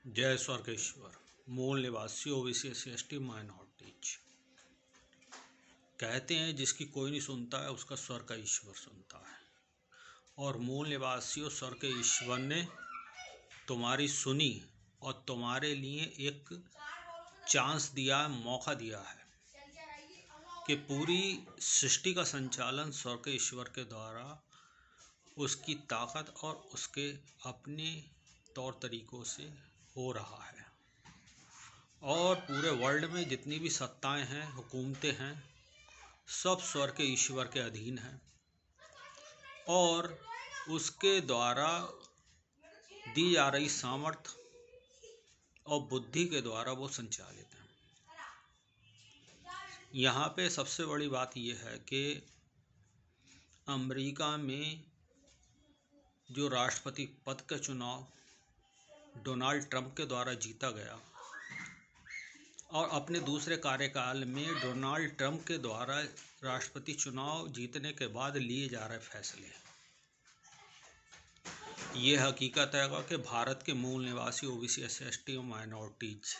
जय स्वर्गेश्वर। मूल निवासी ओबीसी SC/ST माइनॉरिटीज कहते हैं जिसकी कोई नहीं सुनता है उसका स्वर्ग का ईश्वर सुनता है। और मूल निवासियों, स्वर्ग के ईश्वर ने तुम्हारी सुनी और तुम्हारे लिए एक चांस दिया है, मौका दिया है कि पूरी सृष्टि का संचालन स्वर्ग के ईश्वर के द्वारा उसकी ताकत और उसके अपने तौर तरीकों से हो रहा है। और पूरे वर्ल्ड में जितनी भी सत्ताएं हैं, हुकूमतें हैं, सब स्वर्ग के ईश्वर के अधीन हैं और उसके द्वारा दी जा रही सामर्थ्य और बुद्धि के द्वारा वो संचालित हैं। यहाँ पे सबसे बड़ी बात यह है कि अमेरिका में जो राष्ट्रपति पद का चुनाव डोनाल्ड ट्रंप के द्वारा जीता गया और अपने दूसरे कार्यकाल में डोनाल्ड ट्रंप के द्वारा राष्ट्रपति चुनाव जीतने के बाद लिए जा रहे फैसले, ये हकीकत है कि भारत के मूल निवासी ओबीसी SC/ST और माइनॉरिटीज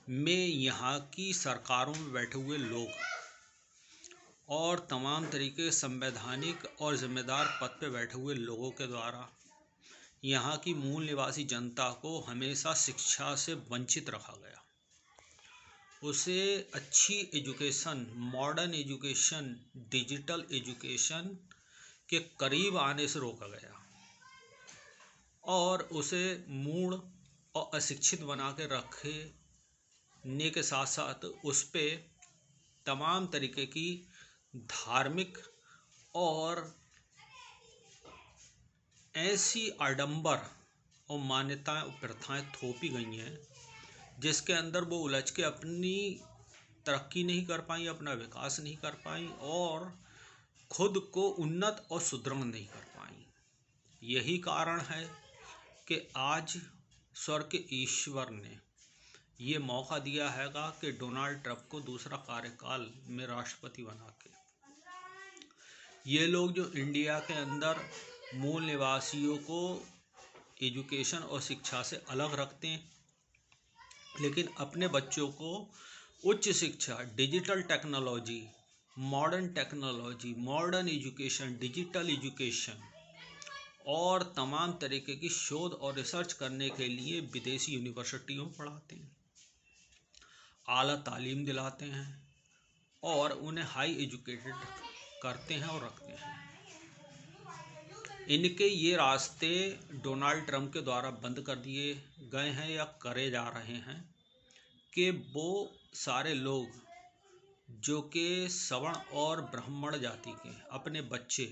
में यहाँ की सरकारों में बैठे हुए लोग और तमाम तरीके के संवैधानिक और जिम्मेदार पद पे बैठे हुए लोगों के द्वारा यहाँ की मूल निवासी जनता को हमेशा शिक्षा से वंचित रखा गया। उसे अच्छी education, modern education, digital education के करीब आने से रोका गया और उसे मूढ़ और अशिक्षित बना के रखने के साथ साथ उस पे तमाम तरीके की धार्मिक और ऐसी आडंबर और मान्यताएं और प्रथाएं थोपी गई हैं जिसके अंदर वो उलझ के अपनी तरक्की नहीं कर पाई, अपना विकास नहीं कर पाई और खुद को उन्नत और सुदृढ़ नहीं कर पाई। यही कारण है कि आज स्वर्ग के ईश्वर ने ये मौका दिया हैगा कि डोनाल्ड ट्रंप को दूसरा कार्यकाल में राष्ट्रपति बना के ये लोग जो इंडिया के अंदर मूल निवासियों को एजुकेशन और शिक्षा से अलग रखते हैं, लेकिन अपने बच्चों को उच्च शिक्षा, digital technology, modern education, digital education और तमाम तरीके की शोध और रिसर्च करने के लिए विदेशी यूनिवर्सिटियों में पढ़ाते हैं, आला तालीम दिलाते हैं और उन्हें हाई एजुकेटेड करते हैं और रखते हैं। इनके ये रास्ते डोनाल्ड ट्रंप के द्वारा बंद कर दिए गए हैं या करे जा रहे हैं कि वो सारे लोग जो कि सवर्ण और ब्राह्मण जाति के अपने बच्चे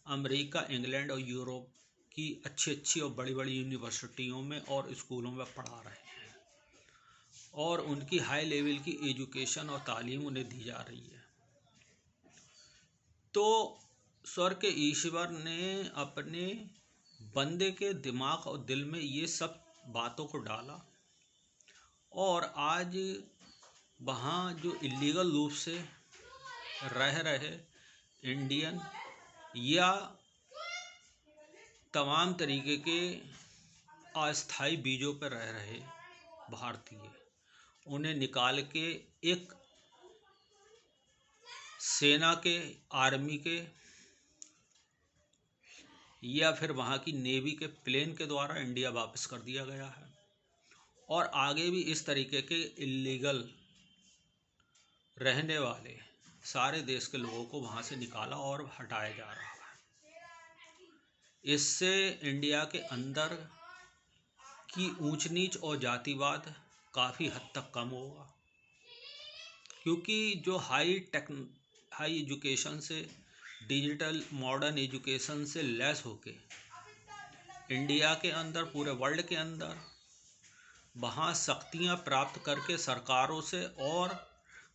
अमेरिका, इंग्लैंड और यूरोप की अच्छी और बड़ी यूनिवर्सिटियों में और स्कूलों में पढ़ा रहे हैं और उनकी हाई लेवल की एजुकेशन और तालीम उन्हें दी जा रही है। तो स्वर्ग के ईश्वर ने अपने बंदे के दिमाग और दिल में ये सब बातों को डाला और आज वहाँ जो इलीगल रूप से रह रहे इंडियन या तमाम तरीके के अस्थाई बीजों पर रह रहे भारतीय, उन्हें निकाल के एक सेना के, आर्मी के या फिर वहाँ की नेवी के प्लेन के द्वारा इंडिया वापस कर दिया गया है और आगे भी इस तरीके के इलीगल रहने वाले सारे देश के लोगों को वहाँ से निकाला और हटाया जा रहा है। इससे इंडिया के अंदर की ऊंच नीच और जातिवाद काफ़ी हद तक कम होगा, क्योंकि जो हाई एजुकेशन से, डिजिटल मॉडर्न एजुकेशन से लैस होके इंडिया के अंदर, पूरे वर्ल्ड के अंदर वहाँ शक्तियाँ प्राप्त करके सरकारों से और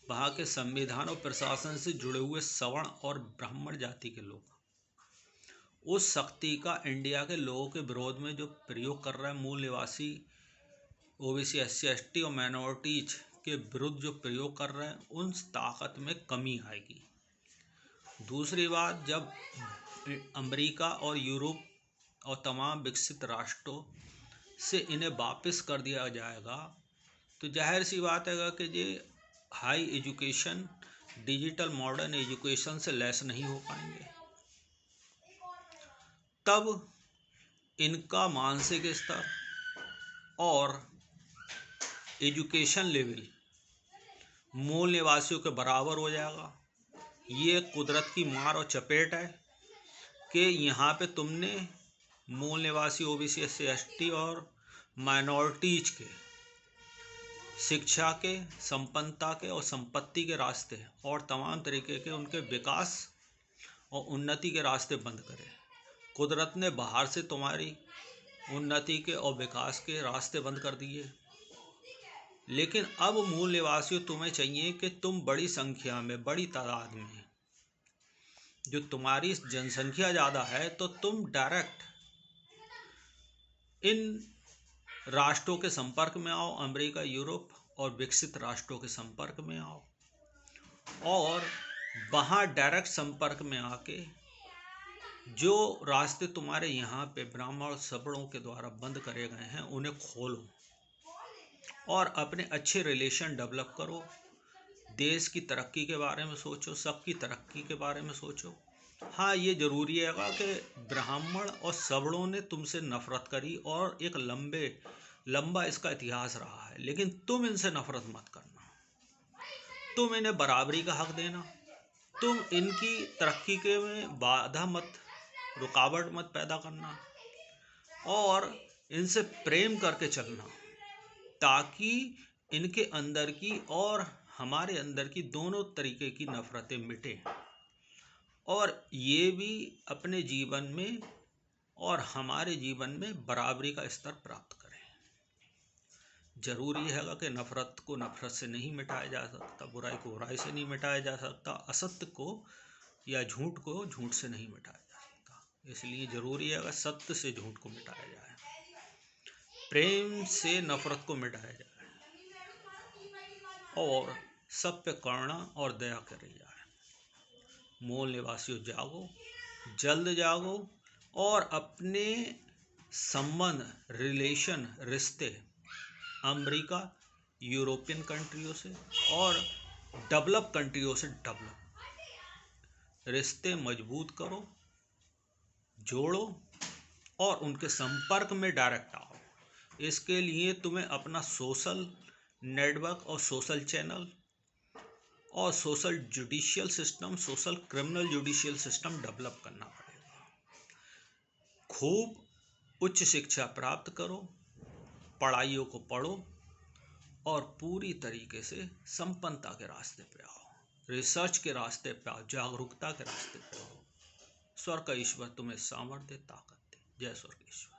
वहाँ के संविधान और प्रशासन से जुड़े हुए सवर्ण और ब्राह्मण जाति के लोग उस शक्ति का इंडिया के लोगों के विरोध में जो प्रयोग कर रहा है, मूल निवासी ओबीसी SC/ST और माइनॉरिटीज के विरुद्ध जो प्रयोग कर रहे हैं, उन ताकत में कमी आएगी। दूसरी बात, जब अमेरिका और यूरोप और तमाम विकसित राष्ट्रों से इन्हें वापस कर दिया जाएगा तो जाहिर सी बात है कि ये high education digital modern education से लेस नहीं हो पाएंगे। तब इनका मानसिक स्तर और एजुकेशन लेवल मूल निवासियों के बराबर हो जाएगा। ये कुदरत की मार और चपेट है कि यहाँ पे तुमने मूल निवासी ओबीसी SC ST और माइनॉरिटीज के शिक्षा के, संपन्नता के और संपत्ति के रास्ते और तमाम तरीके के उनके विकास और उन्नति के रास्ते बंद करे। कुदरत ने बाहर से तुम्हारी उन्नति के और विकास के रास्ते बंद कर दिए, लेकिन अब मूल निवासियों तुम्हें चाहिए कि तुम बड़ी संख्या में, बड़ी तादाद में, जो तुम्हारी जनसंख्या ज़्यादा है, तो तुम डायरेक्ट इन राष्ट्रों के संपर्क में आओ, अमेरिका, यूरोप और विकसित राष्ट्रों के संपर्क में आओ और वहाँ डायरेक्ट संपर्क में आके जो रास्ते तुम्हारे यहाँ पे ब्राह्मण सवर्णों के द्वारा बंद करे गए हैं उन्हें खोलो और अपने अच्छे रिलेशन डेवलप करो। देश की तरक्की के बारे में सोचो, सबकी तरक्की के बारे में सोचो। हाँ, ये जरूरी है कि ब्राह्मण और सवर्णों ने तुमसे नफरत करी और एक लंबा इसका इतिहास रहा है, लेकिन तुम इनसे नफरत मत करना। तुम इन्हें बराबरी का हक देना, तुम इनकी तरक्की के में बाधा मत, रुकावट मत पैदा करना और इनसे प्रेम करके चलना, ताकि इनके अंदर की और हमारे अंदर की दोनों तरीके की नफरतें मिटें और ये भी अपने जीवन में और हमारे जीवन में बराबरी का स्तर प्राप्त करें। जरूरी है कि नफरत को नफरत से नहीं मिटाया जा सकता, बुराई को बुराई से नहीं मिटाया जा सकता, असत्य को या झूठ को झूठ से नहीं मिटाया जा सकता। इसलिए जरूरी है कि सत्य से झूठ को मिटाया जाए, प्रेम से नफरत को मिटाया जाए और सब पे करुणा और दया करी जाए। मूल निवासियों जागो, जल्द जागो और अपने संबंध, रिलेशन, रिश्ते अमेरिका, यूरोपियन कंट्रियों से और डेवलप कंट्रियों से रिश्ते मजबूत करो, जोड़ो और उनके संपर्क में डायरेक्ट आओ। इसके लिए तुम्हें अपना सोशल नेटवर्क और सोशल चैनल और social judicial system, social criminal judicial system develop करना पड़ेगा। खूब उच्च शिक्षा प्राप्त करो, पढ़ाइयों को पढ़ो और पूरी तरीके से संपन्नता के रास्ते पे आओ, रिसर्च के रास्ते पे आओ, जागरूकता के रास्ते पे आओ। स्वर्ग का ईश्वर तुम्हें सामर्थ्य, ताकत दे। जय स्वर्ग ईश्वर।